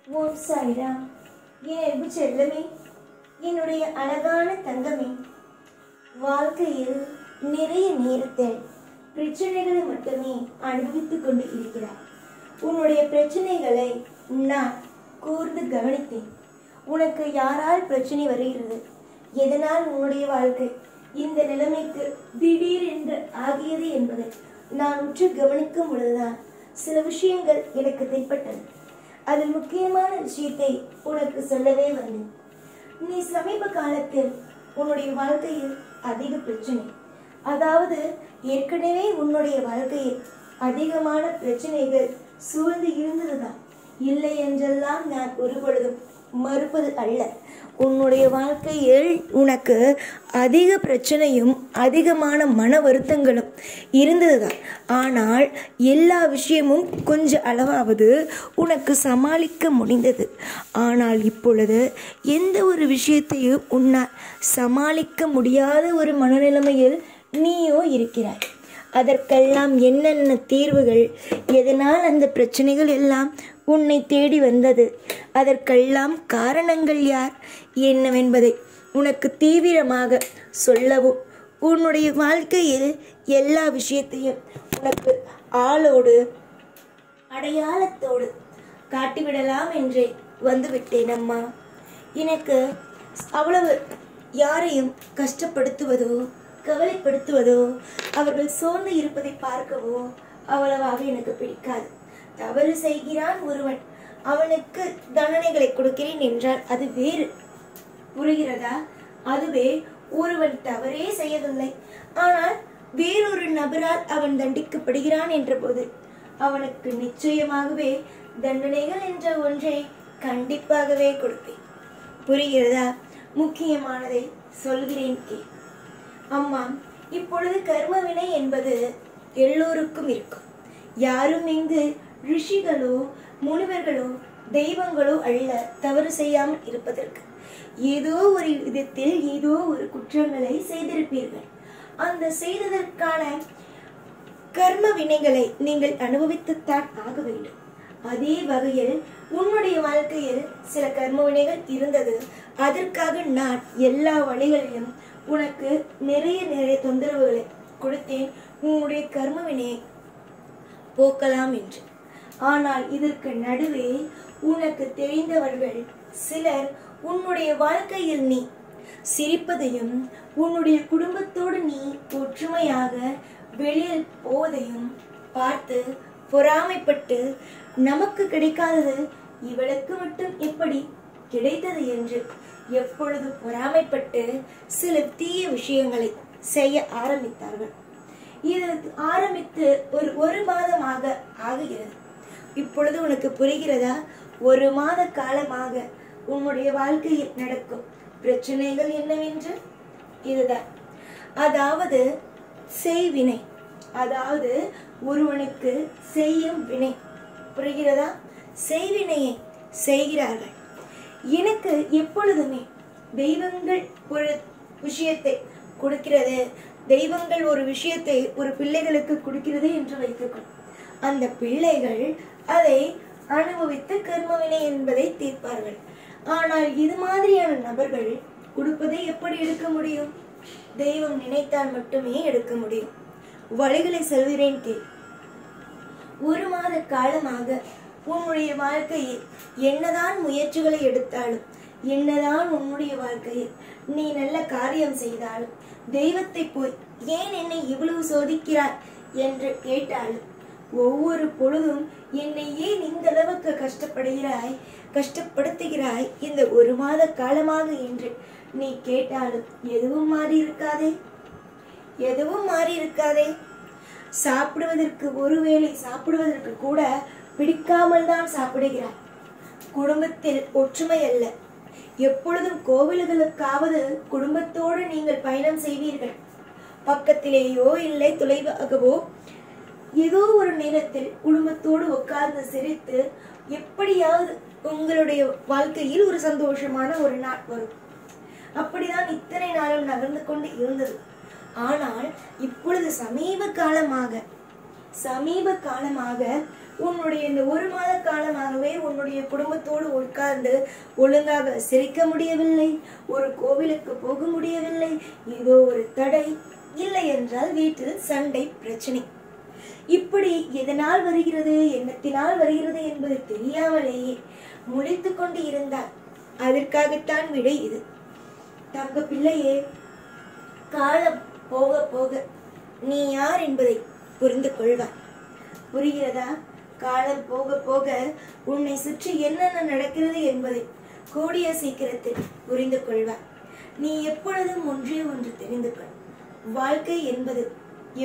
ஓம் சாய்ராம். என் அன்பு செல்லமே, என்னுடைய அழகான தங்கமே, வாழ்க்கையில் நிறைய நேரத்தில் பிரச்சனைகளை மட்டுமே அனுபவித்துக் கொண்டு இருக்கிறார். உன்னுடைய பிரச்சனைகளை நான் கூர்ந்து கவனித்தேன். உனக்கு யாரால் பிரச்சனை வருகிறது? எதனால் உன்னுடைய வாழ்க்கை இந்த நிலைமைக்கு திடீரென்று ஆகியது என்பதை நான் உற்று கவனிக்கும் பொழுதுதான் சில விஷயங்கள் எனக்கு தென்பட்டது. அதில் முக்கியமான விஷயத்தை உனக்கு சொல்லவே வந்தேன். நீ சமீப காலத்தில் உன்னுடைய வாழ்க்கையில் அதிக பிரச்சனை, அதாவது ஏற்கனவே உன்னுடைய வாழ்க்கையில் அதிகமான பிரச்சனைகள் சூழ்ந்து இருந்ததுதான். இல்லை என்றெல்லாம் நான் ஒருபொழுதும் மறுப்பது அல்ல. உன்னுடைய வாழ்க்கையில் உனக்கு அதிக பிரச்சனையும் அதிகமான மன வருத்தங்களும் இருந்ததுதான். ஆனால் எல்லா விஷயமும் கொஞ்சம் அளவாவது உனக்கு சமாளிக்க முடிந்தது. ஆனால் இப்பொழுது எந்த ஒரு விஷயத்தையும் உன்னால் சமாளிக்க முடியாத ஒரு மனநிலைமையில் நீயோ இருக்கிறாய். அதற்கெல்லாம் என்னென்ன தீர்வுகள், எதனால் அந்த பிரச்சனைகள் எல்லாம் உன்னை தேடி வந்தது, அதற்கெல்லாம் காரணங்கள் யார் என்னவென்பதை உனக்கு தீவிரமாக சொல்லவும், உன்னுடைய வாழ்க்கையில் எல்லா விஷயத்தையும் உனக்கு ஆளோடு அடையாளத்தோடு காட்டிவிடலாம் என்றே வந்துவிட்டேன் அம்மா. எனக்கு அவ்வளவு யாரையும் கஷ்டப்படுத்துவதோ கவலைப்படுத்துவதோ அவர்கள் சோர்ந்து இருப்பதை பார்க்கவோ அவ்வளவாக எனக்கு பிடிக்காது. தவறு செய்கிறான் ஒருவன், அவனுக்கு தண்டனைகளை கொடுக்கிறேன் என்றால் அது வேறு, புரிகிறதா? அதுவே ஒருவன் தவறே செய்யவில்லை, ஆனால் வேறொரு நபரால் அவன் தண்டிக்கப்படுகிறான் என்ற போது அவனுக்கு நிச்சயமாகவே தண்டனைகள் என்ற ஒன்றை கண்டிப்பாகவே கொடுப்பேன். புரிகிறதா? முக்கியமானதை சொல்கிறேன் கே அம்மா. இப்பொழுது கர்மவினை என்பது எல்லோருக்கும் இருக்கும். யாரும் இங்கு ரிஷிகளோ முனிவர்களோ தெய்வங்களோ அல்ல தவறு செய்யாமல் இருப்பதற்கு. ஏதோ ஒரு விதத்தில் ஏதோ ஒரு குற்றங்களை செய்திருப்பீர்கள். அந்த செய்ததற்கான கர்ம வினைகளை நீங்கள் அனுபவித்துத்தான் ஆக வேண்டும். அதே வகையில் உன்னுடைய வாழ்க்கையில் சில கர்ம வினைகள் இருந்தது. அதற்காக நான் எல்லா வழிகளிலும் உனக்கு நிறைய தொந்தரவுகளை கொடுத்தேன், உன்னுடைய கர்ம வினையை போக்கலாம் என்று. ஆனால் இதற்கு நடுவே உனக்கு தெரிந்தவர்கள் சிலர் உன்னுடைய வாழ்க்கையில் நீ சிரிப்பதையும் உன்னுடைய குடும்பத்தோடு நீ ஒற்றுமையாக வெளியில் போவதையும் பார்த்து பொறாமைப்பட்டு, நமக்கு கிடைக்காதது இவளுக்கு மட்டும் எப்படி கிடைத்தது என்று எப்பொழுது பொறாமைப்பட்டு சில தீய விஷயங்களை செய்ய ஆரம்பித்தார்கள். இது ஆரம்பித்து ஒரு மாதமாக ஆகுகிறது. இப்பொழுது உனக்கு புரிகிறதா? ஒரு மாத காலமாக உன்னுடைய வாழ்க்கையில் நடக்கும் பிரச்சனைகள் என்னவென்று? இதுதான், அதாவது செய்வினை, அதாவது ஒருவனுக்கு செய்யும் வினை. புரிகிறதா? செய்வினையை செய்கிறார்கள். எனக்கு எப்பொழுதுமே தெய்வங்கள் ஒரு விஷயத்தை கொடுக்கிறது, தெய்வங்கள் ஒரு விஷயத்தை ஒரு பிள்ளைகளுக்கு கொடுக்கிறது என்று வைத்துக்கொள். அந்த பிள்ளைகள் அதை அனுபவித்து கர்மவினை என்பதை தீர்ப்பார்கள். ஆனால் இது மாதிரியான நபர்கள் கொடுப்பதை எப்படி எடுக்க முடியும்? தெய்வம் நினைத்தால் மட்டுமே எடுக்க முடியும். வழிகளை சொல்கிறேன் கே. ஒரு மாத காலமாக உன்னுடைய வாழ்க்கையில் என்னதான் முயற்சிகளை எடுத்தாலும், என்னதான் உன்னுடைய வாழ்க்கையில் நீ நல்ல காரியம் செய்தாலும், தெய்வத்தை போய் ஏன் என்னை இவ்வளவு சோதிக்கிறாய் என்று கேட்டாலும், ஒவ்வொரு பொழுதும் என்னை ஏன் இந்த அளவுக்கு கஷ்டப்படுத்துகிறாய் இந்த ஒரு மாத காலமாக என்று நீ கேட்டாலும் எதுவும் மாறி இருக்காதே. சாப்பிடுவதற்கு ஒருவேளை சாப்பிடுவதற்கு கூட பிடிக்காமல் தான் சாப்பிடுகிறாய். குடும்பத்தில் ஒற்றுமை அல்ல. எப்பொழுதும் கோவில்களுக்காவது குடும்பத்தோடு நீங்கள் பயணம் செய்வீர்கள். பக்கத்திலேயோ இல்லை தொலைவாகவோ ஏதோ ஒரு நேரத்தில் குடும்பத்தோடு உட்கார்ந்து சிரித்து எப்படியாவது உங்களுடைய வாழ்க்கையில் ஒரு சந்தோஷமான ஒரு நாள் வரும். அப்படிதான் இத்தனை நாளும் நகர்ந்து கொண்டு இருந்தது. ஆனால் இப்பொழுது சமீப காலமாக உன்னுடைய இந்த 1 மாத காலமாகவே உன்னுடைய குடும்பத்தோடு உட்கார்ந்து ஒழுங்காக சிரிக்க முடியவில்லை, ஒரு கோவிலுக்கு போக முடியவில்லை, ஏதோ ஒரு தடை, இல்லை என்றால் வீட்டில் சண்டை பிரச்சனை. இப்படி எதனால் வருகிறது, என்னத்தினால் வருகிறது என்பது தெரியாமலேயே முழித்து கொண்டு இருந்தார். அதற்காகத்தான் விடை இது. தங்க பிள்ளையே, காலம் போக போக நீ யார் என்பதை புரிந்து கொள்வார். புரிகிறதா? காலம் போக போக உன்னை சுற்றி என்னென்ன நடக்கிறது என்பதை கூடிய சீக்கிரத்தில் புரிந்து கொள்வார். நீ எப்பொழுதும் ஒன்றே ஒன்று தெரிந்து கொள். வாழ்க்கை என்பது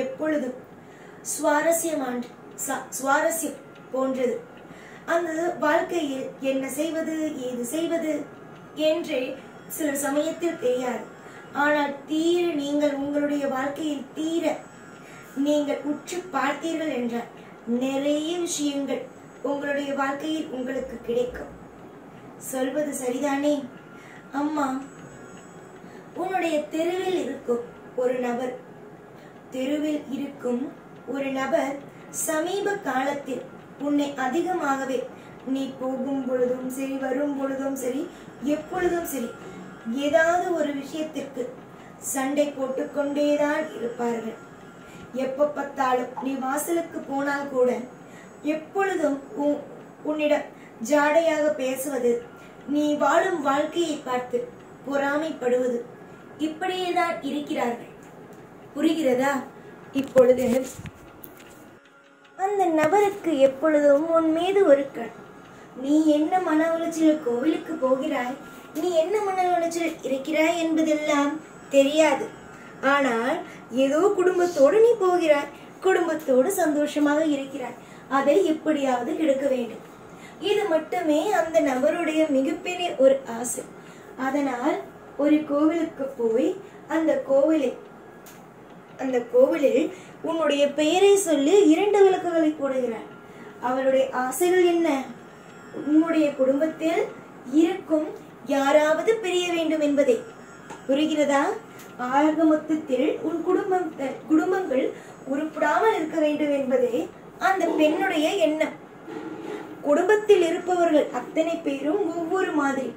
எப்பொழுதும் சுவாரஸ்யம் போன்றது. அந்த வாழ்க்கையில் என்ன செய்வது, ஏது செய்வது என்றே சில சமயத்தில் தெரியாது. ஆனால் நீங்கள் உங்களுடைய வாழ்க்கையில் நீங்கள் உற்று பார்த்தீர்கள் என்றால் நிறைய விஷயங்கள் உங்களுடைய வாழ்க்கையில் உங்களுக்கு கிடைக்கும். சொல்வது சரிதானே அம்மா? உன்னுடைய தெருவில் இருக்கும் ஒரு நபர் சமீப காலத்தில் உன்னை அதிகமாகவே நீ போகும் பொழுதும் சரி, வரும் பொழுதும் சரி, எப்பொழுதும் சரி, ஏதாவது ஒரு விஷயத்திற்கு சண்டை போட்டுக்கொண்டேதான் இருப்பார்கள். எப்ப பார்த்தாலும் நீ வாசலுக்கு போனால் கூட எப்பொழுதும் உன்னிடம் ஜாடையாக பேசுவது, நீ வாழும் வாழ்க்கையை பார்த்து பொறாமைப்படுவது, இப்படியேதான் இருக்கிறார்கள். புரிகிறதா? இப்பொழுது அந்த நபருக்கு எப்பொழுதும் உன் மீது ஒரு கண். நீ என்ன மன உளைச்சல் கோவிலுக்கு போகிறாய், நீ என்ன மன உளைச்சல் இருக்கிறாய் என்பதெல்லாம் தெரியாது. ஆனால் ஏதோ குடும்பத்தோடு நீ போகிறாய், குடும்பத்தோடு சந்தோஷமாக இருக்கிறாய், அதை எப்படியாவது கெடுக்க வேண்டும். இது மட்டுமே அந்த நபருடைய மிகப்பெரிய ஒரு ஆசை. அதனால் ஒரு கோவிலுக்கு போய் அந்த கோவிலில் உன்னுடைய பெயரை சொல்லி 2 விளக்குகளை போடுகிறார். அவருடைய ஆசைகள் என்ன? உன்னுடைய குடும்பத்தில் இருக்கும் யாராவது பிரிய வேண்டும் என்பதே. புரிகிறதா? ஆக மொத்தத்தில் உன் குடும்பங்கள் உருப்படாமல் இருக்க வேண்டும் என்பதே அந்த பெண்ணுடைய எண்ணம். குடும்பத்தில் இருப்பவர்கள் அத்தனை பேரும் ஒவ்வொரு மாதிரி.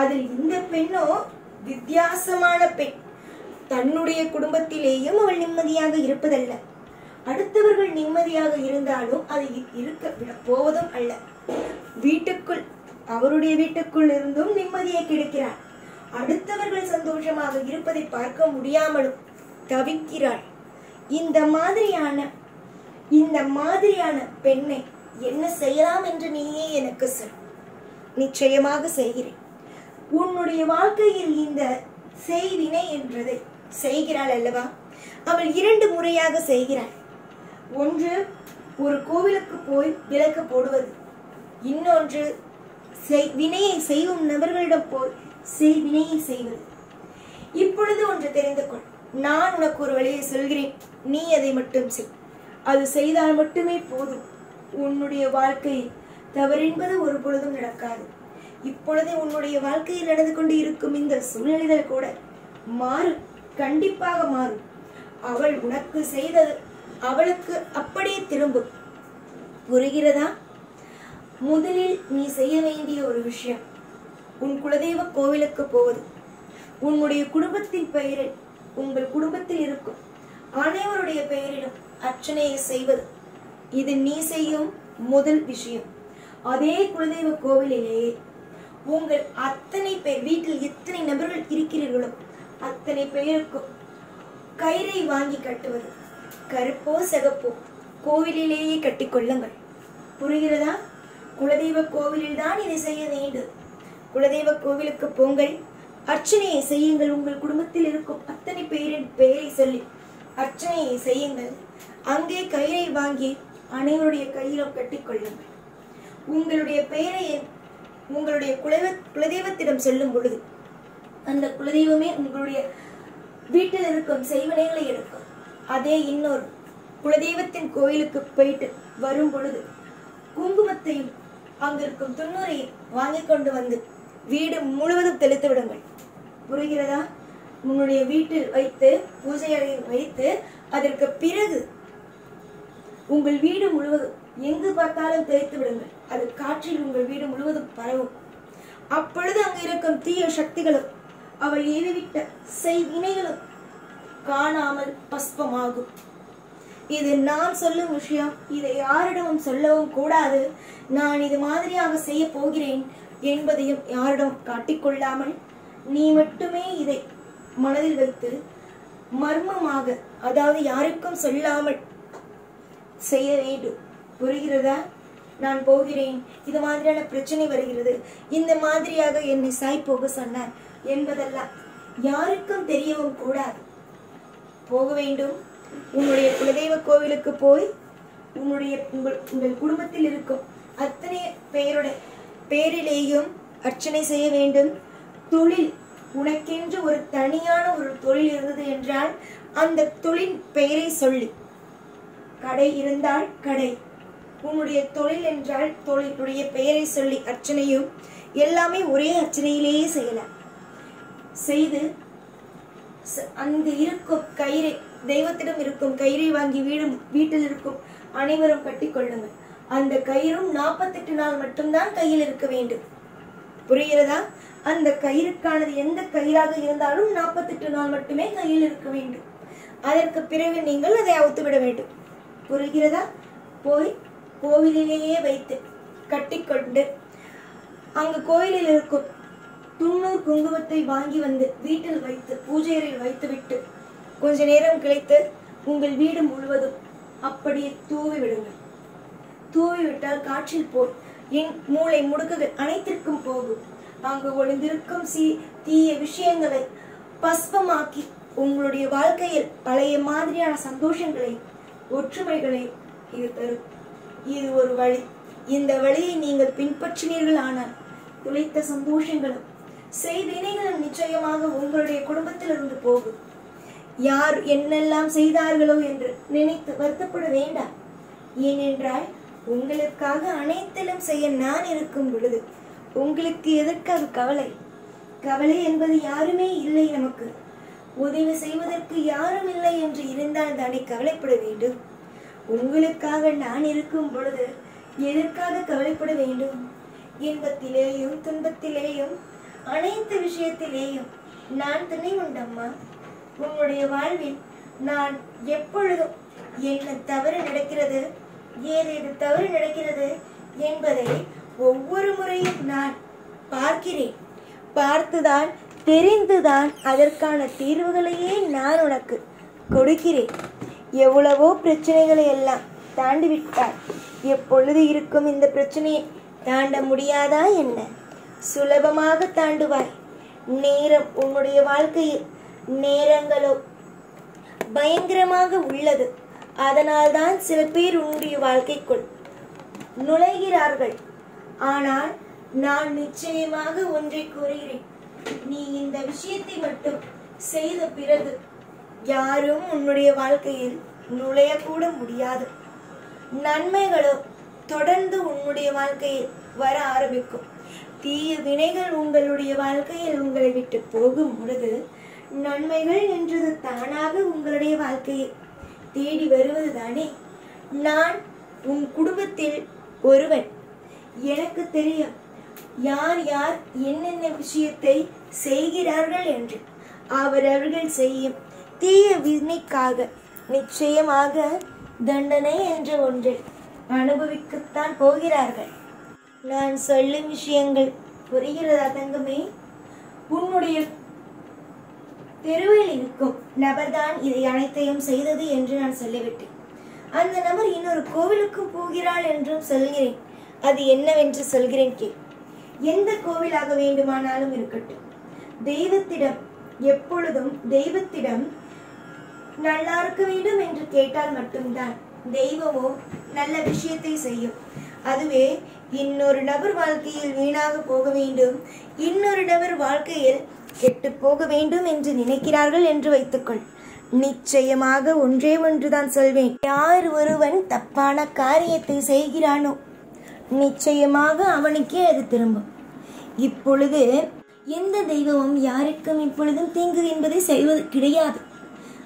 அதில் இந்த பெண்ணோ வித்தியாசமான பெண். தன்னுடைய குடும்பத்திலேயும் அவள் நிம்மதியாக இருப்பதல்ல, அடுத்தவர்கள் நிம்மதியாக இருந்தாலும் அதை இருக்க விட போவதும் அல்ல. அவருடைய வீட்டுக்குள் இருந்தும் நிம்மதியை கிடைக்கிறாள். அடுத்தவர்கள் சந்தோஷமாக இருப்பதை பார்க்க முடியாமலும் தவிக்கிறாள். இந்த மாதிரியான பெண்ணை என்ன செய்யலாம் என்று நீயே எனக்கு சொல். நிச்சயமாக செய்கிறேன். உன்னுடைய வாழ்க்கையில் இந்த செய்வினை என்றதை செய்கிறாள் அல்லவா? அவள் 2 முறையாக செய்கிறாள். ஒன்று, ஒரு கோவிலுக்கு போய் விளக்கு போடுவது. இன்னொன்று, வினையை செய்யும் நபர்களிடம் போய் வினையை செய்வது. இப்பொழுது ஒன்று தெரிந்து கொள். நான் உனக்கு ஒரு வழியை சொல்கிறேன், நீ அதை மட்டும் செய். அது செய்தால் மட்டுமே போதும். உன்னுடைய வாழ்க்கையில் தவறென்பது ஒரு பொழுதும் நடக்காது. இப்பொழுது உன்னுடைய வாழ்க்கையில் நடந்து கொண்டு இருக்கும் இந்த சூழ்நிலைகள் கூட மாறும், கண்டிப்பாக மாறும். அவள் உனக்கு செய்தது அவளுக்கு அப்படியே திரும்பும். புரிகிறதா? முதலில் நீ செய்ய வேண்டிய ஒரு விஷயம், உன் குலதெய்வ கோவிலுக்கு போவது. உன்னுடைய குடும்பத்தின் பெயரில், உங்கள் குடும்பத்தில் இருக்கும் அனைவருடைய பெயரிலும் அர்ச்சனையை செய்வது. இது நீ செய்யும் முதல் விஷயம். அதே குலதெய்வ கோவிலிலேயே உங்கள் அத்தனை பேர், வீட்டில் எத்தனை நபர்கள் இருக்கிறீர்களோ அத்தனை பேருக்கும் கயிறை வாங்கி கட்டுவது. கருப்போ சிகப்போ கோவிலிலேயே கட்டிக்கொள்ளுங்கள். புரிகிறதா? குலதெய்வ கோவிலில் தான் இதை செய்ய வேண்டும். குலதெய்வ கோவிலுக்கு போங்கள், அர்ச்சனையை செய்யுங்கள். உங்கள் குடும்பத்தில் இருக்கும் அத்தனை பேரின் பெயரை சொல்லி அர்ச்சனையை செய்யுங்கள். அங்கே கயிறை வாங்கி அனைவருடைய கையிலும் கட்டிக்கொள்ளுங்கள். உங்களுடைய பெயரை உங்களுடைய குலதெய்வத்திடம் சொல்லும் பொழுது அந்த குலதெய்வமே உங்களுடைய வீட்டில் இருக்கும் செய்வினைகளை எடுக்கும். அதே இன்னொரு குலதெய்வத்தின் கோயிலுக்கு போயிட்டு வரும் பொழுது குங்குமத்தையும் அங்கிருக்கும் துண்ணூரையும் வாங்கி கொண்டு வந்து வீடு முழுவதும் தெளித்து விடுங்கள். புரிகிறதா? உன்னுடைய வீட்டில் வைத்து, பூஜை அறையில் வைத்து, அதற்கு பிறகு உங்கள் வீடு முழுவதும் எங்கு பார்த்தாலும் தெளித்து விடுங்கள். அது காற்றில் உங்கள் வீடு முழுவதும் பரவும். அப்பொழுது அங்கு இருக்கும் தீய சக்திகளும் அவள் ஏவிவிட்ட செய்வினைகளும் காணாமல் பஸ்பமாகும். இது நான் சொல்லும் விஷயம். இதை யாரிடமும் சொல்லவும் கூடாது. நான் இது மாதிரியாக செய்ய போகிறேன் என்பதையும் யாரிடம் காட்டிக்கொள்ளாமல் நீ மட்டுமே இதை மனதில் வைத்து மர்மமாக, அதாவது யாருக்கும் சொல்லாமல் செய்ய வேண்டும். புரிகிறதா? நான் போகிறேன், இது மாதிரியான பிரச்சனை வருகிறது, இந்த மாதிரியாக என்னை சாய் போக சொன்னார் என்பதெல்லாம் யாருக்கும் தெரியவும் கூடாது. போக வேண்டும். உன்னுடைய குலதெய்வ கோவிலுக்கு போய் உங்கள் குடும்பத்தில் இருக்கும் அத்தனை பேரிலேயும் அர்ச்சனை செய்ய வேண்டும். தொழில், உனக்கென்று ஒரு தனியான ஒரு தொழில் இருந்தது என்றால் அந்த தொழில் பெயரை சொல்லி, கடை இருந்தால் கடை, உன்னுடைய தொழில் என்றால் தொழிலுடைய பெயரை சொல்லி அர்ச்சனையும் எல்லாமே ஒரே அர்ச்சனையிலேயே செய்யலாம். செய்து அங்கு இருக்கும் கயிறை, தெய்வத்திடம் இருக்கும் கயிறை வாங்கி வீட்டில் இருக்கும் அனைவரும் கட்டிக்கொள்ளுங்கள். அந்த கயிறும் 48 நாள் மட்டும்தான் கையில் இருக்க வேண்டும். புரிகிறதா? அந்த கயிறுக்கானது எந்த கயிறாக இருந்தாலும் 48 நாள் மட்டுமே கையில் இருக்க வேண்டும். அதற்கு பிறகு நீங்கள் அதை அவுத்துவிட வேண்டும். புரிகிறதா? போய் கோவிலிலேயே வைத்து கட்டிக்கொண்டு அங்கு கோயிலில் இருக்கும் 90 குங்குமத்தை வாங்கி வந்து வீட்டில் வைத்து பூஜையறையில் வைத்துவிட்டு கொஞ்ச நேரம் கழித்து உங்கள் வீடு முழுவதும் அப்படியே தூவி விடுங்கள். தூவிவிட்டால் காற்றில் போய் என் மூளை முடுக்குகள் அனைத்திற்கும் போகும். அங்கு ஒளிந்திருக்கும் தீய விஷயங்களை பஸ்பமாக்கி உங்களுடைய வாழ்க்கையில் பழைய மாதிரியான சந்தோஷங்களை, ஒற்றுமைகளை இது தரும். இது ஒரு வழி. இந்த வழியை நீங்கள் பின்பற்றினீர்கள் ஆனால் துளைத்த சந்தோஷங்களும் செய்வினைகளும் நிச்சயமாக உங்களுடைய குடும்பத்திலிருந்து போகும். யார் என்னெல்லாம் செய்தார்களோ என்று நினைத்து வருத்தப்பட வேண்டாம். ஏனென்றால் உங்களுக்காக அனைத்திலும் செய்ய நான் இருக்கும் பொழுது உங்களுக்கு எதற்காக கவலை? கவலை என்பது யாருமே இல்லை. நமக்கு உதவி செய்வதற்கு யாரும் இல்லை என்று இருந்தால் தானே கவலைப்பட வேண்டும். உங்களுக்காக நான் இருக்கும் பொழுது எதற்காக கவலைப்பட வேண்டும்? இன்பத்திலேயும் துன்பத்திலேயும் அனைத்து விஷயத்திலேயும் நான் துணை உண்டம்மா. உன்னுடைய வாழ்வில் நான் எப்பொழுதும் என்ன தவறு நடக்கிறது, ஏதேது தவறு நடக்கிறது என்பதை ஒவ்வொரு முறையும் நான் பார்க்கிறேன். பார்த்துதான் தெரிந்துதான் அதற்கான தீர்வுகளையே நான் உனக்கு கொடுக்கிறேன். எவ்வளவோ பிரச்சனைகளை எல்லாம் தாண்டிவிட்டாய். எப்பொழுது இருக்கும் இந்த பிரச்சனையை தாண்ட முடியாதா என்ன? சுலபமாக தாண்டுவாய். நேரம், உன்னுடைய வாழ்க்கையில் நேரங்களோ பயங்கரமாக உள்ளது. அதனால்தான் சில பேர் உன்னுடைய வாழ்க்கைக்குள் நுழைகிறார்கள். ஆனால் நான் நிச்சயமாக ஒன்றை கூறுகிறேன். நீ இந்த விஷயத்தை மட்டும் செய்த பிறகு யாரும் உன்னுடைய வாழ்க்கையில் நுழையக்கூட முடியாது. நன்மைகளோ தொடர்ந்து உன்னுடைய வாழ்க்கையில் வர ஆரம்பிக்கும். தீய வினைகள் உங்களுடைய வாழ்க்கையில் உங்களை விட்டு போகும் பொழுது நன்மைகள் என்றது தானாக உங்களுடைய வாழ்க்கையை தேடி வருவது தானே. நான் உன் குடும்பத்தில் ஒருவன். எனக்கு தெரியும் யார் யார் என்னென்ன விஷயத்தை செய்கிறார்கள் என்று. அவரவர்கள் செய்யும் தீய வினைக்காக நிச்சயமாக தண்டனை என்ற ஒன்றை அனுபவிக்கத்தான் போகிறார்கள். நான் சொல்லும் விஷயங்கள் புரிகிறதா தங்கமே? உன்னுடைய தெருவில் இருக்கும் நபர்தான் இதை அனைத்தையும் செய்தது என்று நான் சொல்லிவிட்டேன். அந்த நபர் இன்னொரு கோவிலுக்கும் போகிறாள் என்றும் சொல்கிறேன். அது என்னவென்று சொல்கிறேன் கே. எந்த கோவிலாக வேண்டுமானாலும் இருக்கட்டும், தெய்வத்திடம் எப்பொழுதும் தெய்வத்திடம் நல்லா இருக்க வேண்டும் என்று கேட்டால் மட்டும்தான் தெய்வமோ நல்ல விஷயத்தை செய்யும். அதுவே இன்னொரு நபர் வாழ்க்கையில் வீணாக போக வேண்டும், இன்னொரு நபர் வாழ்க்கையில் கெட்டு போக வேண்டும் என்று நினைக்கிறார்கள் என்று வைத்துக்கொள். நிச்சயமாக ஒன்றே ஒன்றுதான் சொல்வேன். யார் ஒருவன் தப்பான காரியத்தை செய்கிறானோ நிச்சயமாக அவனுக்கே அது திரும்பும். இப்பொழுது எந்த தெய்வமும் யாருக்கும் இப்பொழுதும் தீங்கு என்பதை செய்வது கிடையாது.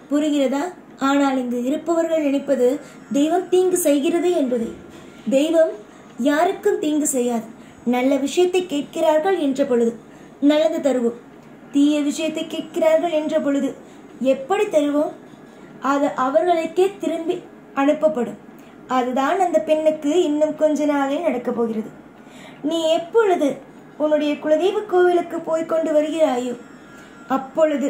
புரிகிறதா? ஆனால் இங்கு இருப்பவர்கள் நினைப்பது தெய்வம் தீங்கு செய்கிறது என்பதை. தெய்வம் யாருக்கும் தீங்கு செய்யாது. நல்ல விஷயத்தை கேட்கிறார்கள் என்ற பொழுது நல்லது தருவோம். தீய விஷயத்தை கேட்கிறார்கள் என்ற பொழுது எப்படி தருவோம்? அது அவர்களுக்கே திரும்பி அனுப்பப்படும். அதுதான் அந்த பெண்ணுக்கு இன்னும் கொஞ்ச நாளில் நடக்கப் போகிறது. நீ எப்பொழுது உன்னுடைய குலதெய்வ கோவிலுக்கு போய்கொண்டு வருகிறாயோ அப்பொழுது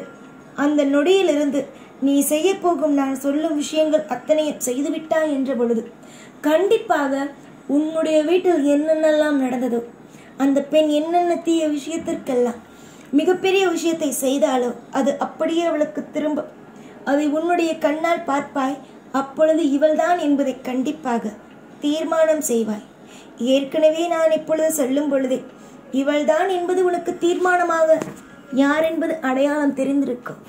அந்த நொடியிலிருந்து நீ செய்ய போகும் நான் சொல்லும் விஷயங்கள் அத்தனையும் செய்துவிட்டாய் என்ற பொழுது கண்டிப்பாக உன்னுடைய வீட்டில் என்னென்னலாம் நடந்ததோ, அந்த பெண் என்னென்ன தீய விஷயத்திற்கெல்லாம் மிகப்பெரிய விஷயத்தை செய்தாலோ அது அப்படியே அவளுக்கு திரும்ப அதை உன்னுடைய கண்ணால் பார்ப்பாய். அப்பொழுது இவள்தான் என்பதை கண்டிப்பாக தீர்மானம் செய்வாய். ஏற்கனவே நான் இப்பொழுது சொல்லும் பொழுதே இவள்தான் என்பது உனக்கு தீர்மானமாக யார் என்பது அடையாளம் தெரிந்திருக்கும்.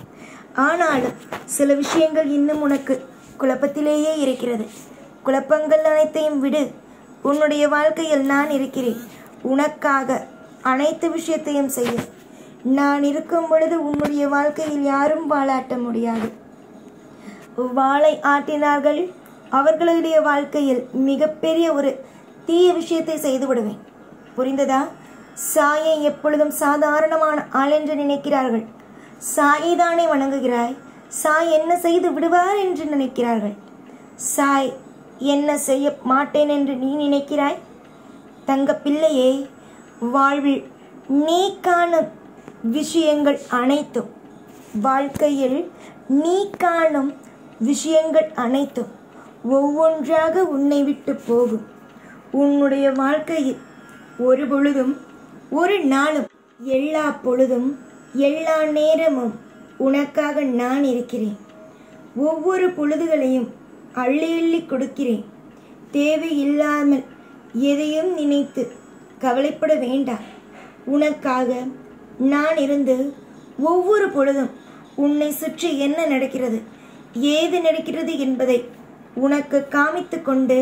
ஆனாலும் சில விஷயங்கள் இன்னும் உனக்கு குழப்பத்திலேயே இருக்கிறது. குழப்பங்கள் அனைத்தையும் விடு. உன்னுடைய வாழ்க்கையில் நான் இருக்கிறேன். உனக்காக அனைத்து விஷயத்தையும் செய்ய நான் இருக்கும் பொழுது உன்னுடைய வாழ்க்கையில் யாரும் வாழாட்ட முடியாது. வாளை ஆட்டினார்கள், அவர்களுடைய வாழ்க்கையில் மிகப்பெரிய ஒரு தீய விஷயத்தை செய்து விடுவேன். புரிந்ததா? சாயை எப்பொழுதும் சாதாரணமான ஆள் என்று நினைக்கிறார்கள். சாயை தானே வணங்குகிறாய். சாய் என்ன செய்து விடுவார் என்று நினைக்கிறார்கள். சாய் என்ன செய்ய மாட்டேன் என்று நீ நினைக்கிறாய். தங்க பிள்ளையே, வாழ்வில் நீ காணும் விஷயங்கள் அனைத்தும், வாழ்க்கையில் நீ காணும் விஷயங்கள் அனைத்தும் ஒவ்வொன்றாக உன்னை விட்டு போகும். உன்னுடைய வாழ்க்கையில் ஒரு பொழுதும் ஒரு நாளும் எல்லா பொழுதும் எல்லா நேரமும் உனக்காக நான் இருக்கிறேன். ஒவ்வொரு பொழுதுகளையும் அள்ளி அள்ளி கொடுக்கிறேன். தேவையில்லாமல் எதையும் நினைத்து கவலைப்பட வேண்டாம். உனக்காக நான் இருந்து ஒவ்வொரு பொழுதும் உன்னை சுற்றி என்ன நடக்கிறது, ஏது நடக்கிறது என்பதை உனக்கு காமித்து கொண்டு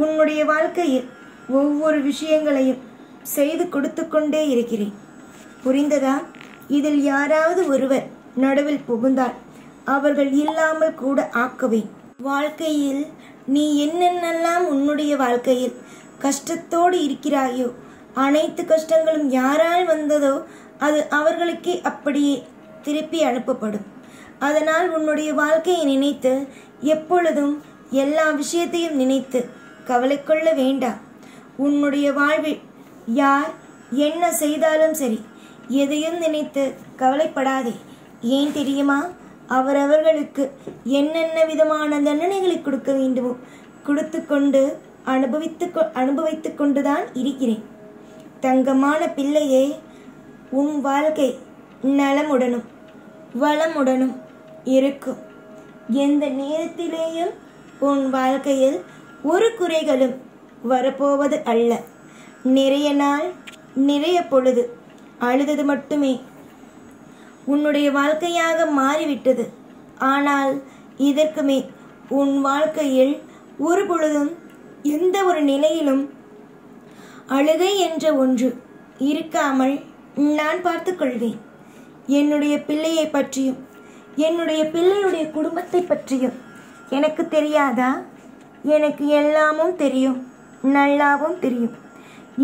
உன்னுடைய வாழ்க்கையில் ஒவ்வொரு விஷயங்களையும் செய்து கொடுத்து கொண்டே இருக்கிறேன். புரிந்ததா? இதில் யாராவது ஒருவர் நடுவில் புகுந்தால் அவர்கள் இல்லாமல் கூட ஆக்குவேன். வாழ்க்கையில் நீ என்னென்னலாம் உன்னுடைய வாழ்க்கையில் கஷ்டத்தோடு இருக்கிறாயோ, அனைத்து கஷ்டங்களும் யாரால் வந்ததோ அது அவர்களுக்கே அப்படியே திருப்பி அனுப்பப்படும். அதனால் உன்னுடைய வாழ்க்கையை நினைத்து எப்பொழுதும் எல்லா விஷயத்தையும் நினைத்து கவலை கொள்ள வேண்டாம். உன்னுடைய வாழ்வில் யார் என்ன செய்தாலும் சரி, எதையும் நினைத்து கவலைப்படாதே. ஏன் தெரியுமா? அவரவர்களுக்கு என்னென்ன விதமான தண்டனைகளை கொடுக்க வேண்டுமோ கொடுத்து கொண்டு அனுபவித்து கொண்டுதான் இருக்கிறேன். தங்கமான பிள்ளையே, உன் வாழ்க்கை நலமுடனும் வளமுடனும் இருக்கும். எந்த நேரத்திலேயும் உன் வாழ்க்கையில் ஒரு குறைகளும் வரப்போவது அல்ல. நிறைய நாள் நிறைய பொழுது அழுதது மட்டுமே உன்னுடைய வாழ்க்கையாக மாறிவிட்டது. ஆனால் இதற்குமே உன் வாழ்க்கையில் ஒரு பொழுதும் எந்த ஒரு நிலையிலும் அழுகை என்ற ஒன்று இருக்காமல் நான் பார்த்து கொள்வேன். என்னுடைய பிள்ளையை பற்றியும் என்னுடைய பிள்ளையுடைய குடும்பத்தை பற்றியும் எனக்கு தெரியாதா? எனக்கு எல்லாமும் தெரியும், நல்லாவும் தெரியும்.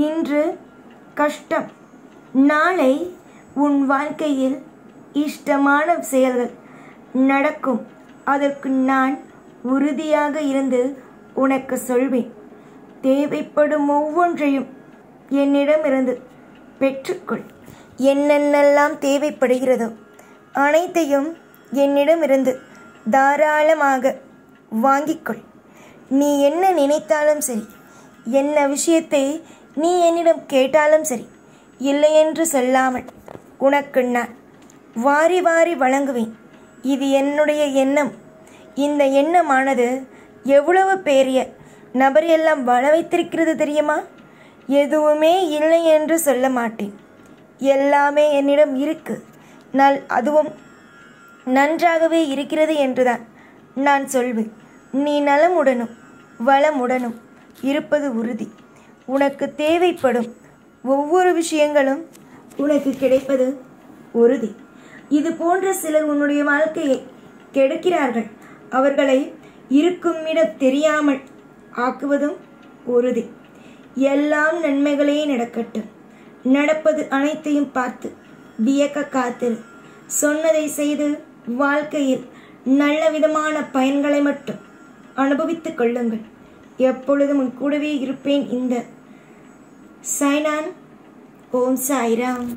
இன்று கஷ்டம், நாளை உன் வாழ்க்கையில் இஷ்டமான செயல்கள் நடக்கும். அதற்கு நான் உறுதியாக இருந்து உனக்கு சொல்வேன். தேவைப்படும் ஒவ்வொன்றையும் என்னிடமிருந்து பெற்றுக்கொள். என்னென்னலாம் தேவைப்படுகிறதோ அனைத்தையும் என்னிடமிருந்து தாராளமாக வாங்கிக்கொள். நீ என்ன நினைத்தாலும் சரி, என்ன விஷயத்தை நீ என்னிடம் கேட்டாலும் சரி, இல்லை என்று சொல்லாமல் உனக்கு நான் வாரி வாரி வழங்குவேன். இது என்னுடைய எண்ணம். இந்த எண்ணமானது எவ்வளவு பெரிய நபரையெல்லாம் வாழ வைத்திருக்கிறது தெரியுமா? எதுவுமே இல்லை என்று சொல்ல மாட்டேன். எல்லாமே என்னிடம் இருக்கு, அதுவும் நன்றாகவே இருக்கிறது என்றுதான் நான் சொல்வேன். நீ நலமுடனும் வளமுடனும் இருப்பது உறுதி. உனக்கு தேவைப்படும் ஒவ்வொரு விஷயங்களும் உனக்கு கிடைப்பது உறுதி. இது போன்ற சிலர் உன்னுடைய வாழ்க்கையை கெடுக்கிறார்கள். அவர்களை இருக்கும் இடம் தெரியாமல் ஆக்குவதும் உறுதி. எல்லாம் நன்மைகளே நடக்கட்டும். நடப்பது அனைத்தையும் பார்த்து வியக்க காத்திரு. சொன்னதை செய்து வாழ்க்கையில் நல்ல விதமான பயன்களை மட்டும் அனுபவித்துக் கொள்ளுங்கள். எப்பொழுதும் உன் கூடவே இருப்பேன். இந்த சாய்நான். ஓம் சாய்ராம்.